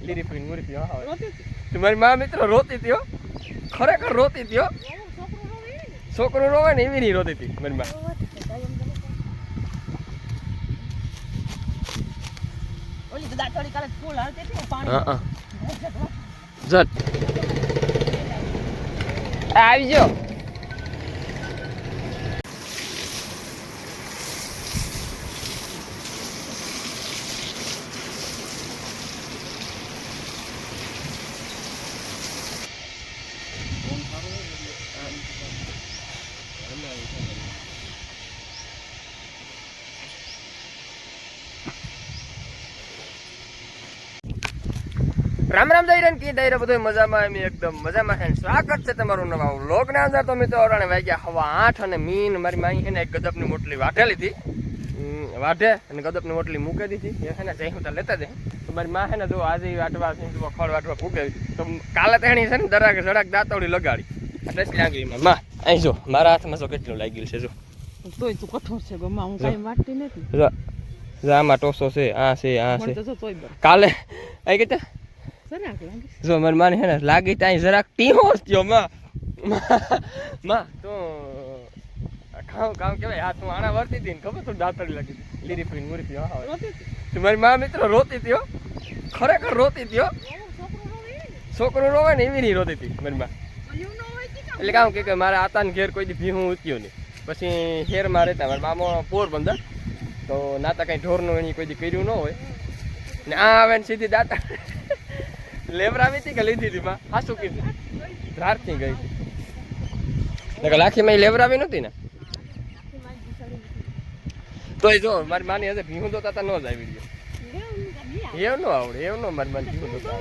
લીરી પીને મુરી પી હા તમારી માં મિત્રો રોતી હતી હો ખરેખર રોતી હતી હો છોકરો રોવે ને એવી નહીં રોતી હતી મારી માં ઓલી તો દાતડી કાલે ફૂલ હાલતી હતી પાણી હા જટ આવજો રામ રામ દઈરન કી દઈર બધું મજામાં એમ એકદમ મજામાં છે સ્વાગત છે તમારું નવા વ્લોગ ના અંદર તો મિત્રો અરાણે વાગ્યા 8:30 અને મીન મારી માઈ છે ને એક ગદપની મોટલી વાઢેલી હતી વાઢે અને ગદપની મોટલી મૂકી દીધી એ છે ને જઈ હું તો લેતા જઈ તો મારી માં છે ને જો આજે વાટવા છે ખડ વાટવા ફૂકે તો કાલે તેણી છે ને દરાક ઝડાક દાંતવડી લગાડી એટલે જ લાગી માં અહીં જો મારા હાથમાં જો કેટલું લાગી છે જો તોય તું કઠોર છે ગોમાં હું કાઈ વાટતી નથી જો આમાં ટોસો છે આ છે મને તો તોય બર કાલે આઈ કે સરાક લાગે જો મારી માને હે ને લાગી ત્યાં જરાક ટીહો થયો માં તો કામ કેવાય હાથ હું આણા વર્તી હતી ને ખબર તો દાંતડી લાગી હતી લીરી પીને મુરી પી હા તમારી માં મિત્રો રોતી હતી હો ખરેખર રોતી હતી હો છોકરો રોવે ને એવી નહીં રોતી હતી મારી માં એટલે કામ કે મારા આતાને ઘેર કોઈ દી ભીહું ઉત્યો નહીં પછી શહેરમાં રહેતા મારા મામો પોરબંદર તો નાતા કઈ ઢોરનું એની કોઈ દી કર્યું ન હોય ને આ આવે ને સીધી દાંતા લેવરાવી હતી કે લીધી હતી માં હાસું કીધું ધારથી ગઈ હતી લાખીમાં લેવરાવી નહોતી ને તોય જો મારી માની હશે ભીહું તો તાતા ન જ આવી રહ્યો એવું ન આવડે એવું ન મારી માની ભીહું તો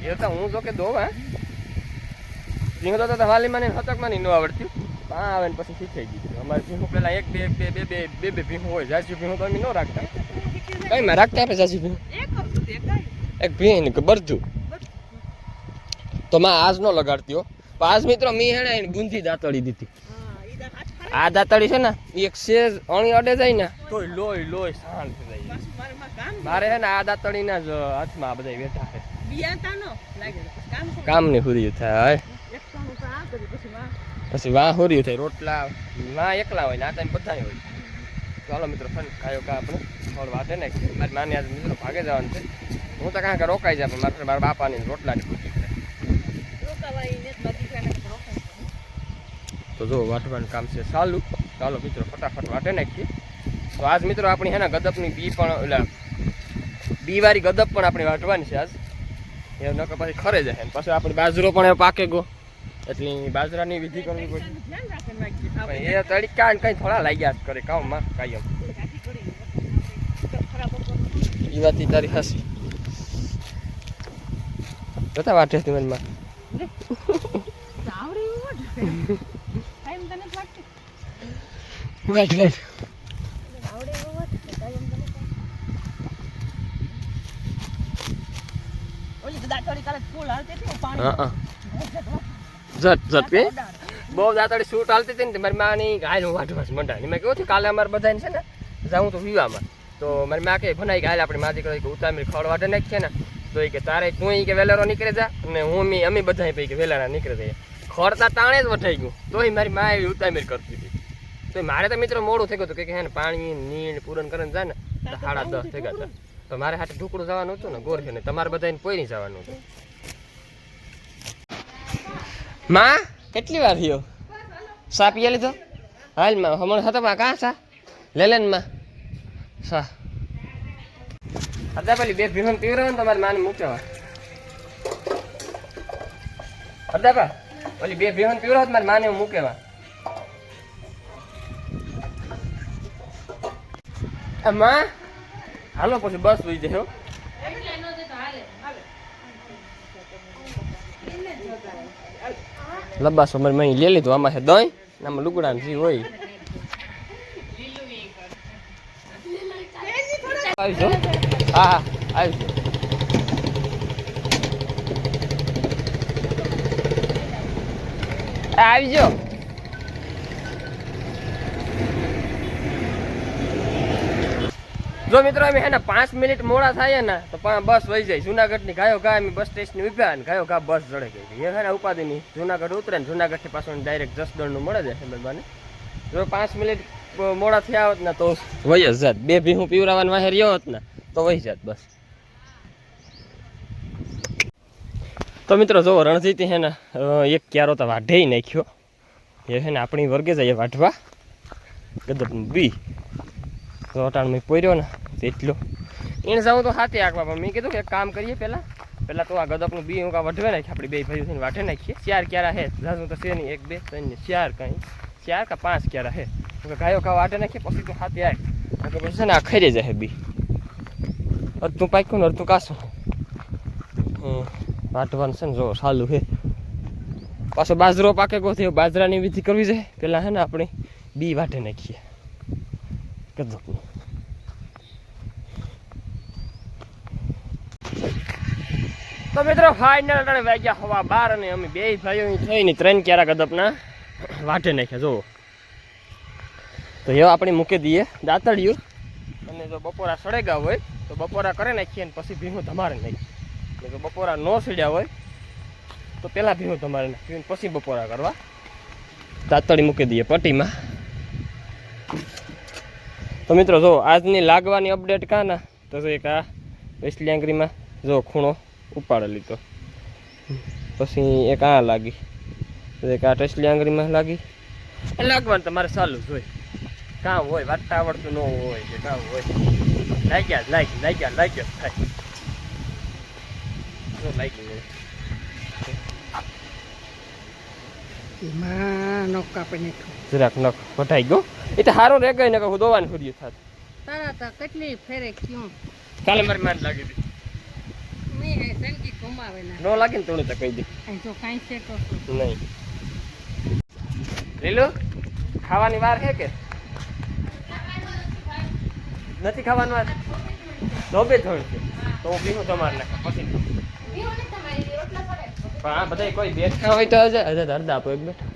એ તો હું જો કે દો હા ભીહું તો વાલી માની હતકમાં નહીં ન આવડતી આ આવે ને પછી શીખાઈ ગયું અમારે ભીહું પેલા એક બે ભીહું હોય જાજુ ભીહું તો અમે ન રાખતા કઈ માં રાખતા આપે જાજુ ભીહું એક ભીહ ને બરજું તો માં આજ નો લગાડતી હો પણ આજ મિત્રો મી હેણે ગુંજી દાંતડી દીધી આ દાંતડી છે ને એક સેજ અણી અડે જાય ને તોય લોય શાંત થઈ જાય મારે છે ને આ દાંતડી ના જ હાથમાં બધા બેઠા છે કામ ની હુર્યું થાય પછી વાહ હુર્યું થાય રોટલા વાહ એકલા હોય ને આ ટાઈમ બધા હોય ચાલો મિત્રો ફન ખાયો કા આપણે થોડ વાટે ને મારી માને આજ મિત્રો ભાગે જવાનું છે હું તો કાંઈ રોકાઈ જાય પણ મારા બાપાની રોટલાની પૂછી તો જો વાટવાનું કામ છે ચાલુ ચાલો મિત્રો ફટાફટ વાટે નાખીએ તો આજ મિત્રો આપણી હે ને ગદપની બી પણ એટલે બી વાળી ગદપ પણ આપણી વાટવાની છે આજ એ નકર પછી ખરે જાય ને પછી આપણી બાજરો પણ પાકે ગયો એટલે બાજરાની વિધિ કરવી પડે એ તડકા કઈ થોડા લાગ્યા જ કરે કામમાં કાયમ એ વાત તારી હસી જોતા વાટે તમારી માં Right. ઓલી તો દાતડી કાલે ફૂલ હાલતી હતી પાણી જટ કે બહુ દાતડી શૂટ હાલતી હતી ને મારી માની ગાય નું વાટવાસ મંડાની મેં કહ્યું હતું કાલે અમારે બધાને છે ને જાઉં તો વિવામાં તો મારી માં કે ભનાઈ ગાય આપણી માથી કહી ઉતામી ખડ વાટે નાખીએ ને તો એ કે તારે તું કે વેલેરો નીકળે જા અને હું અમે બધા પૈકી વેલારા નીકળે જાય ખડતા તાણે જ વઠાઈ ગયું તોય મારી મા એવી ઉતામીર કરતી હતી તો મારે તો મિત્રો મોડું થઈ ગયું હતું કે હે ને પાણી નીણ પૂરણ કરીને જાય ને 10:30 થઈ ગયા તો મારે હાથે ઢુકડું જવાનું હતું ને ગોર ને તમારે બધાને કોઈ નહીં જવાનું હતું માં કેટલી વાર થયો સા પીએ લીધો હાલ માં હમણાં હતા માં કાં સા લે ને માં સા હતા પેલી બે ભીહન પીવરો ને તમારી માને મૂકવા હતા પા ઓલી બે ભીહન પીવરો મારી માને મૂકેવા માં હાલો પછી બસ લઈ જાય લબ્બા સમર મેં લઈ લીધું આમાં છે દહીં આમાં લુગડા ને જે હોય આવીજો હા આવીજો આવીજો જો જો મિત્રો અમે હે ને 5 મિનિટ મોડા થાય ને તો બસ વહી જાય જુનાગઢની ગાયો ગા અમે બસ સ્ટેશન ઉભા ને ગાયો ગા બસ જડે ગઈ એ હે ને ઉપાધિની જુનાગઢ ઉતરે ને જુનાગઢથી પાછું ડાયરેક્ટ જસદણનું મળે છે હેમલબાને જો 5 મિનિટ મોડા થયા હોત ને તો વહી જ જાત 2 ભીહું પીવરાવાન વાહે રહ્યો હોત ને તો વહી જાત બસ તો મિત્રો જો રણજીતી હે ને એક ક્યારો તો વાઢે નાખ્યો એ હે ને આપણી વર્ગે જઈએ વાઢવા ગદપનું બી તો અટાણમાં પોર્યો ને તેટલો એને જાઉં તો હાથે આંકવા પણ મેં કીધું કે એક કામ કરીએ પહેલાં તો આ ગદપનું બી હું કાં વઢવે નાખીએ આપણે 2 ભાઈઓ થઈને વાઢે નાખીએ 4 ક્યારા હે જાજું તો છે નહીં 1 2 3 4 કાંઈ 4 કે 5 ક્યારા હે ગાયો કા વાઢે નાખીએ પછી તો હાથે આવે પછી છે ને આ ખરી જાય બી અડધું પાક્યું ને અડધું કાશું વાટવાનું છે ને જો સાલું છે પાછો બાજરો પાકે કો થયો બાજરાની વિધિ કરવી છે પેલા હે ને આપણે બી વાટે નાખીએ ગદપનું તો મિત્રો ફાઇનલ ટાણે વાગ્યા હવા 12 અને અમે 2 ભાઈઓ થઈને 3 ક્યારા ગદપના વાટે નાખ્યા જો તો એ આપણે મૂકી દઈએ દાંતડિયું અને જો બપોરા સળેગા હોય તો બપોરા કરી નાખીએ ને પછી ભીહું ધમારે નાખીએ જો બપોરા ન સડ્યા હોય તો પહેલાં ભીહું ધમારે નાખીએ પછી બપોરા કરવા દાંતડી મૂકી દઈએ પટ્ટીમાં તો મિત્રો જો આજની લાગવાની અપડેટ કાં ના તો એક આ વેસલી આંગળીમાં જો ખૂણો ઉપાડે લીધો પછી એક આ લાગી એક આ ટેસલી આંગળીમાં લાગી લાગવાનું તમારે ચાલુ જ હોય કામ હોય વાટતા આવડતું ન હોય કે કામ હોય લાગ્યા થાય લાગી એમાં નખ કાપી નાખ્યો જરાક નખ વટાઈ ગયો એ તો સારું રે ગઈ ને હું દોવાનું ફર્યું થાત તારા તો કેટલી ફેરે ક્યું કાલે મારી માન લાગી હતી મેં સંગી કમાવે ના નો લાગે ને તો તો કહી દે અહીં તો કાંઈ છે તો નહીં લીલો ખાવાની વાર છે કે નથી ખાવાનું વાર ધોબે થોડ છે તો હું પીવું તમારે નાખા પછી પણ આ બધા કોઈ બેઠા હોય તો હજાર અડધા આપો એક બેઠા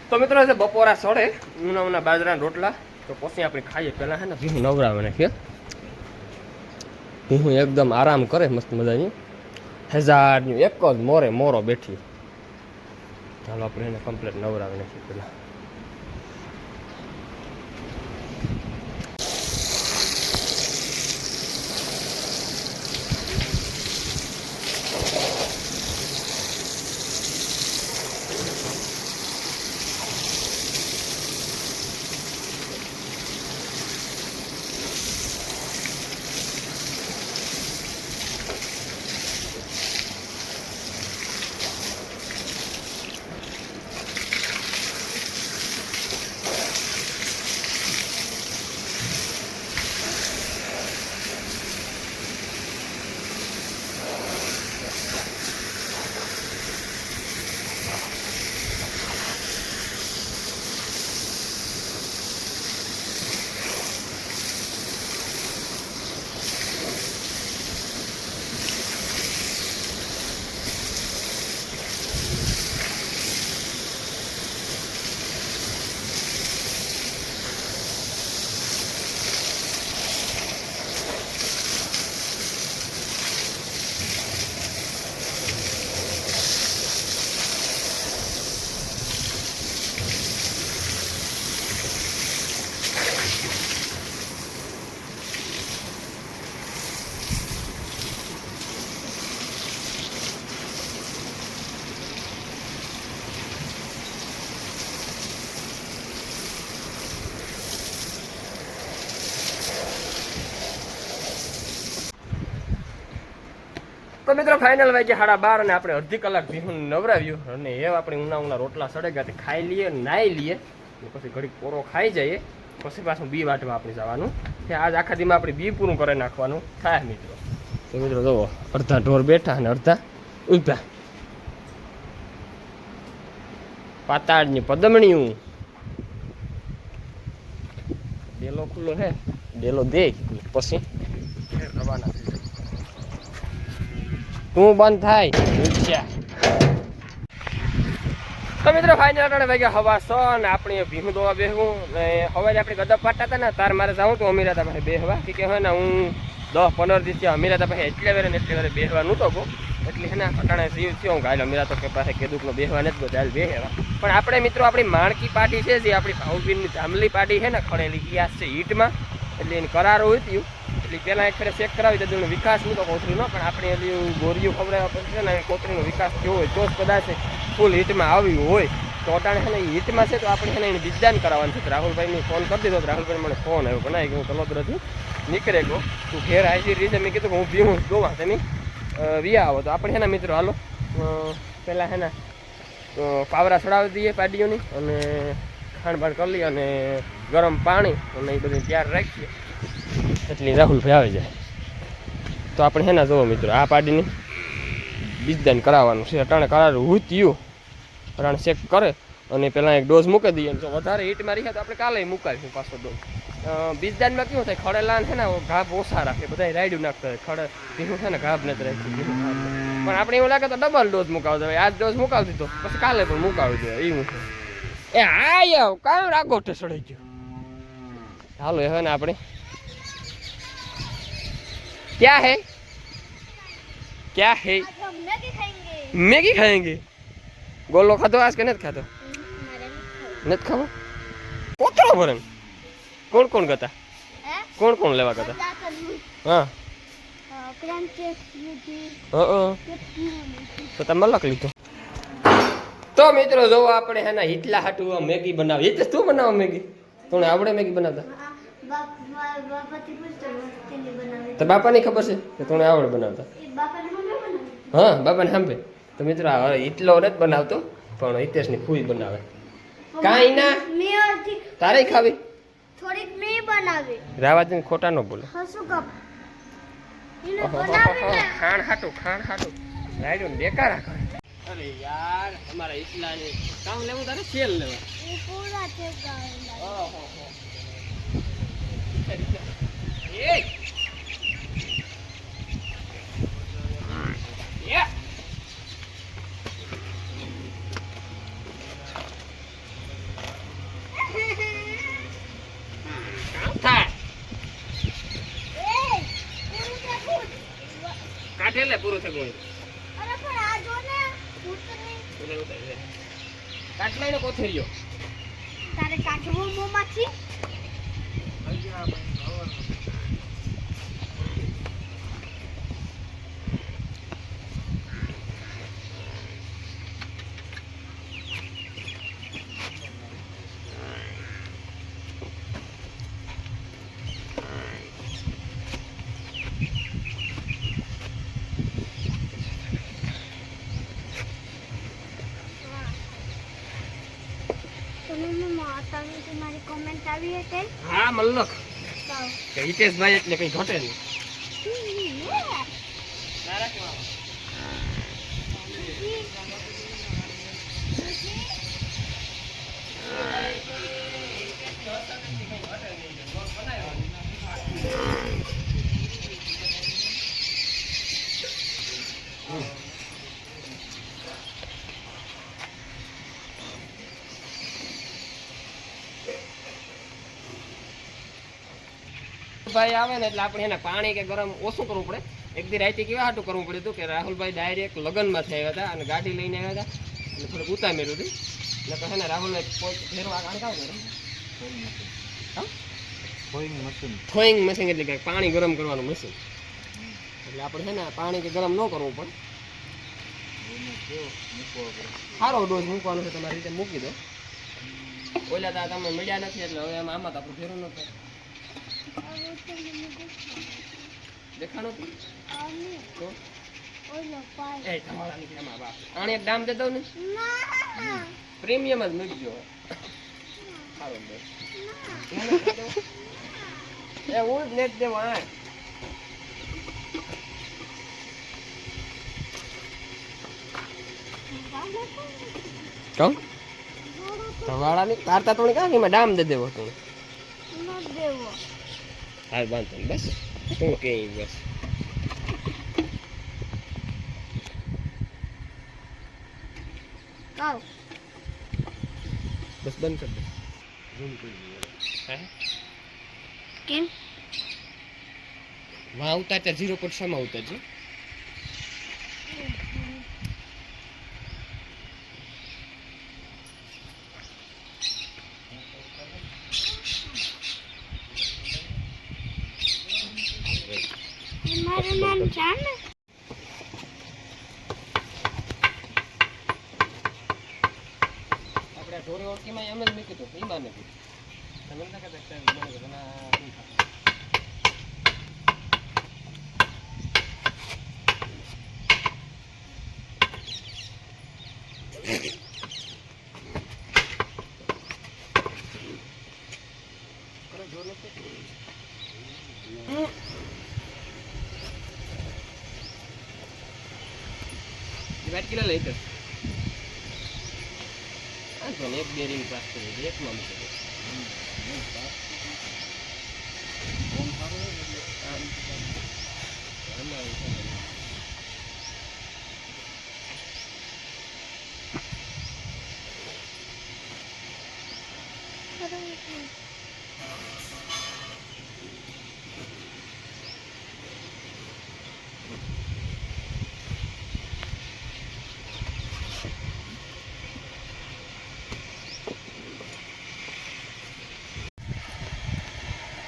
તો મિત્રો છે બપોરા સડે ઉના બાજરાના રોટલા તો પછી આપણે ખાઈએ પહેલાં છે ને ભીહું નવરાવે નાખીએ ભીહું એકદમ આરામ કરે મસ્ત મજાની 1000 એક જ મોરો બેઠી ચાલો આપણે એને કમ્પ્લીટ નવરાવી નાખીએ પહેલાં તો મિત્રો ફાઇનલ વાગ્યા 12:30 અને આપણે અડધી કલાક ભીહું નવરાવ્યું અને એ આપણે ઉના રોટલા સડેગા તે ખાઈ લઈએ નાહી લઈએ પછી ઘડીક પોરો ખાઈ જઈએ પછી પાછું બી વાટવા આપણે જવાનું કે આજ આખા દીમાં આપણે બી પૂરું કરી નાખવાનું થાય મિત્રો તો મિત્રો જુઓ અડધા ઢોર બેઠા અને અડધા ઊભા પાતાળની પદમણીયું ડેલો ખુલ્લો છે ડેલો દે પછી રવાના થઈ જાય તું બંધ થાય તો મિત્રો ફાઇનલ અટાણે વાગ્યા હવા 6 અને આપણે ભીહું દોવા બેહવું ને હવે આપણે ગદપ પાડતા હતા ને તાર મારે જાઉં તો અમીરા તા પાસે બેહવા કે હોય ને હું 10-15 દિવસ અમીરા તા પાસે એટલે વારે બેહવા નહોતો ગો એટલે હે ને અટાણે જીવ થયો હું ગાયલો અમીરા તો કે પાસે કેદુકનો બેહવા નથી ગયો ચાલ બેહવા પણ આપણે મિત્રો આપણી માણકી પાર્ટી છે જે આપણી ભાઉબીનની જામલી પાર્ટી છે ને ખડેલી ઈ છે હીટમાં એટલે એને કરારો હતી એટલે પહેલાં એક ફેરે ચેક કરાવી દીધું વિકાસ નહોતો કોથળીનો પણ આપણે એટલે ગોરીઓ ખવડાવવા પછી છે ને કોથળીનો વિકાસ થયો હોય તો જ કદાચ ફૂલ હીટમાં આવ્યું હોય તો અટાણે છે ને હીટમાં છે તો આપણે છે ને એને બીજદાન કરાવવાનું છે રાહુલભાઈને ફોન કરી દીધો રાહુલભાઈ મને ફોન આવ્યો બનાવી કે હું કલોદરથી નીકળે ગયો તું ઘેર હાજર રીતે મેં કીધું કે હું ભીહું જોવા તમે વિયા આવો તો આપણે છે ને મિત્રો હાલો પહેલાં છે ને પાવરા ચડાવી દઈએ પાડીઓની અને ખાંડ કરી લઈએ અને ગરમ પાણી અને એ બધું તૈયાર રાખીએ એટલે રાહુલભાઈ આવી જાય તો આપણે છે ને જોવો મિત્રો આ પાડીની બીજદાન કરાવવાનું છે અટાણે કરારું હુત્યું અટાણે ચેક કરે અને પહેલાં એક ડોઝ મૂકી દઈએ જો વધારે હીટમાં રહી તો આપણે કાલે મૂકાવીશું પાછો ડોઝ બીજદાનમાં કેવું થાય ખડેલા છે ને ઘાબ ઓછા રાખે બધા રાયડું નાખતા હોય ખડે ભીહું છે ને ઘાબ નથી રાખી પણ આપણે એવું લાગે તો ડબલ ડોઝ મુકાવતો હોય આજ ડોઝ મુકાવી દીધો પછી કાલે પણ મુકાવી દો એવું છે એ હા યાર કામ રાગોઠે સડાઈ ગયો હાલો હવે ને આપણે ક્યાં હે क्या है मैगी खाएंगे गोलो खातो आज के नहीं खातो नहीं खाओ पोतरा भरन कौन कौन गता कौन कौन लेवा गता हाँ तो તમે લખ લીધો તો મિત્રો જો આપણે હેના હિટલા હાટુ મેગી બનાવી એટલે તું બનાવ મેગી તને આવડે મેગી બનાવતા તો બાપાની ખબર છે કે તને આવડે બનાવતા હા બાપાને સાંભળે તો મિત્રો એટલો નથી બનાવતો પણ હિતેશની ફૂઈ બનાવે કાંઈ ના તારે ખાવી થોડીક મેં બનાવી રાવાજી ખોટા ન બોલે હસુ કપ ખાણ હાટું રાઈડો બેકાર કરે અરે યાર અમારા ઇસ્લાની કામ લેવું તારે સેલ લેવા એ પૂરા છે ગાવ ઓહો એ કાઢેલે પૂરું થઈ ગયું અરે પણ આ જો ને ઉતરની કાટ લઈને કોથળીઓ તારે કાઢવો મોમાંથી તમારી કોમેન્ટ આવી હતી હા મલ્લખ કે હિતેશભાઈ એટલે કઈ ઘટે નહીં ભાઈ આવે ને એટલે આપણે એને પાણી કે ગરમ ઓછું કરવું પડે એક દી રાતે કેવા હાટું કરવું પડ્યું હતું કે રાહુલભાઈ ડાયરેક્ટ લગ્નમાંથી આવ્યા હતા અને ગાડી લઈને આવ્યા હતા અને થોડુંક ઉતામેર્યું હતું એટલે કહે ને રાહુલભાઈ ફેરવા કાઢ થોઈંગ મશીન એટલે કે પાણી ગરમ કરવાનું મશીન એટલે આપણે છે ને પાણી કે ગરમ ન કરવું પડે સારો ડોઝ મૂકવાનો છે તમારી રીતે મૂકી દો ઓલા તા તમે મળ્યા નથી એટલે હવે આમાં તો આપણું ફેરવું ન થાય દેખાણો તો એ તમારા નીકળ્યા બાપ આને એક દામ દે દઉં ને પ્રીમિયમ જ મૂકજો સારો બસ એ હું જ નેટ દેવા આ કહું તમારા ની કારતા તો કાં એમાં દામ દે દેવો તું હાલ બાંધો બસ તું કે બસ બસ બંધ કરી દે. ઝૂમ કરી દે. હે કેમ વાં ઉતાર ત્યાં 0.6 માં ઉતારજો. મારું નામ જાન આપણે ઢોરે ઓળખીમાં એમ જ મૂક્યું હતું ઈમાને બી તમે ના કહેતા કે મને ઘણા શું થાય. વાટ કિલો લઈ તો એક બે રીંગ પાસ કરી એક માં મૂકી દે.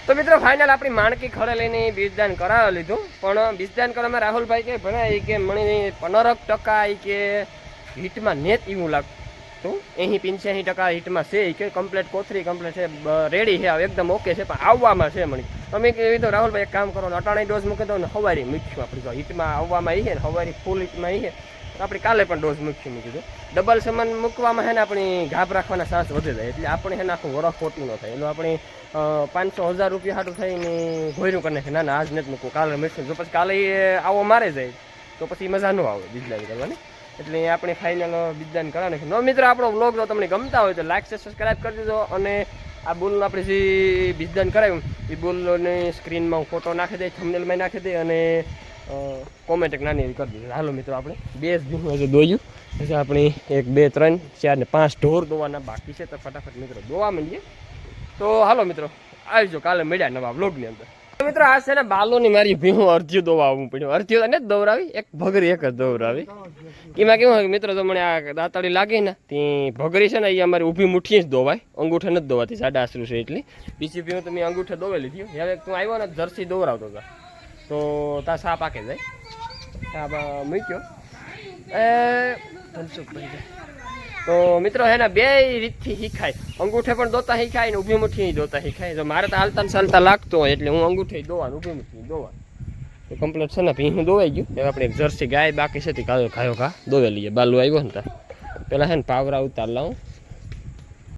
તો મિત્રો ફાઇનલ આપણી માણકી ખડે લઈને બીજદાન કરાવી લીધું. પણ બીજદાન કરવામાં રાહુલભાઈ કે ભણાય કે મને 15% કે હીટમાં નેત એવું લાગતું. 85% હીટમાં છે કે કમ્પ્લેટ કોથરી કમ્પ્લેટ છે રેડી છે એકદમ ઓકે છે. પણ આવવામાં છે મને અમે કીધું તો રાહુલભાઈ એક કામ કરો ને અટાણી ડોઝ મૂકી દો ને સવારી મૂકશું આપણે હીટમાં આવવામાં આવી છે ને સવારી ફૂલ હીટમાં આવી છે તો આપણે કાલે પણ ડોઝ મૂકશું મૂકી દો. ડબલ સામાન મૂકવામાં છે ને આપણી ઘાબ રાખવાના ચાન્સ વધી જાય એટલે આપણે છે ને આખું વરસ ખોટું ન થાય. એનું આપણે 500-1000 રૂપિયા હાટું થઈને ઘોર્યું કરી નાખે. ના આજ નથી મૂકવું કાલે મૂકશું. જો પછી કાલે આવો મારે જાય તો પછી મજા ન આવે બીજદાન કરવાની. એટલે આપણે ફાઇનલ બીજદાન કરવા નાખીએ. નો મિત્રો આપણો વ્લોગ જો તમને ગમતા હોય તો લાઈક સબસ્ક્રાઈબ કરી દેજો. અને આ બોલનું આપણે જે બીજદાન કરાવ્યું એ બોલની સ્ક્રીનમાં હું ફોટો નાખી દઈ થંબનેલમાં નાખી દઈ અને કોમેન્ટ એક નાની એવી કરી દીધી. હાલો મિત્રો આપણે 2 જ ભીનું હજુ દોયું પછી આપણે 1 2 3 4 ને 5 ઢોર દોવાના બાકી છે તો ફટાફટ મિત્રો દોવા માંડીએ. તો હાલો મિત્રો આવજો કાલે મળ્યા નવા વ્લોગની અંદર. મિત્રો આ છે ને બાલોની મારી ભીહું અડધ્યું દોવા આવવું પડ્યું. અડધ્યું ને જ દોરાવી એક ભગરી એક જ દોરાવી. એમાં કેવું હોય મિત્રો તો મને આ દાંતળી લાગી ને તે ભગરી છે ને એ અમારી ઊભી મુઠ્ઠી જ દોવાય અંગૂઠે નથી દોવાતી સાડા આશરું છે એટલી. બીજી ભીહું તો મેં અંગૂઠે દોવેલી હતી. હવે તું આવ્યો ને જર્સી દોરાવતો હતા તો તા સા પાકે જાય સા મૂક્યો તો મિત્રો હે ને બે રીતથી શીખાય. અંગૂઠે પણ દોતા શીખાય ને ઊભી મુઠ્ઠી દોતા શીખાય. જો મારે તો હાલતા ચાલતા લાગતો હોય એટલે હું અંગૂઠે દોવાનું ઊભી મુઠ્ઠી દોવા તો કમ્પ્લીટ છે ને ભીહું દોવાઈ ગયું. હવે આપણે એક જર્સી ગાય બાકી છે તે કાયો ઘા દોવે લઈએ. બાલુ આવ્યો ને ત્યાં પહેલાં છે ને પાવરા ઉતાર લાવું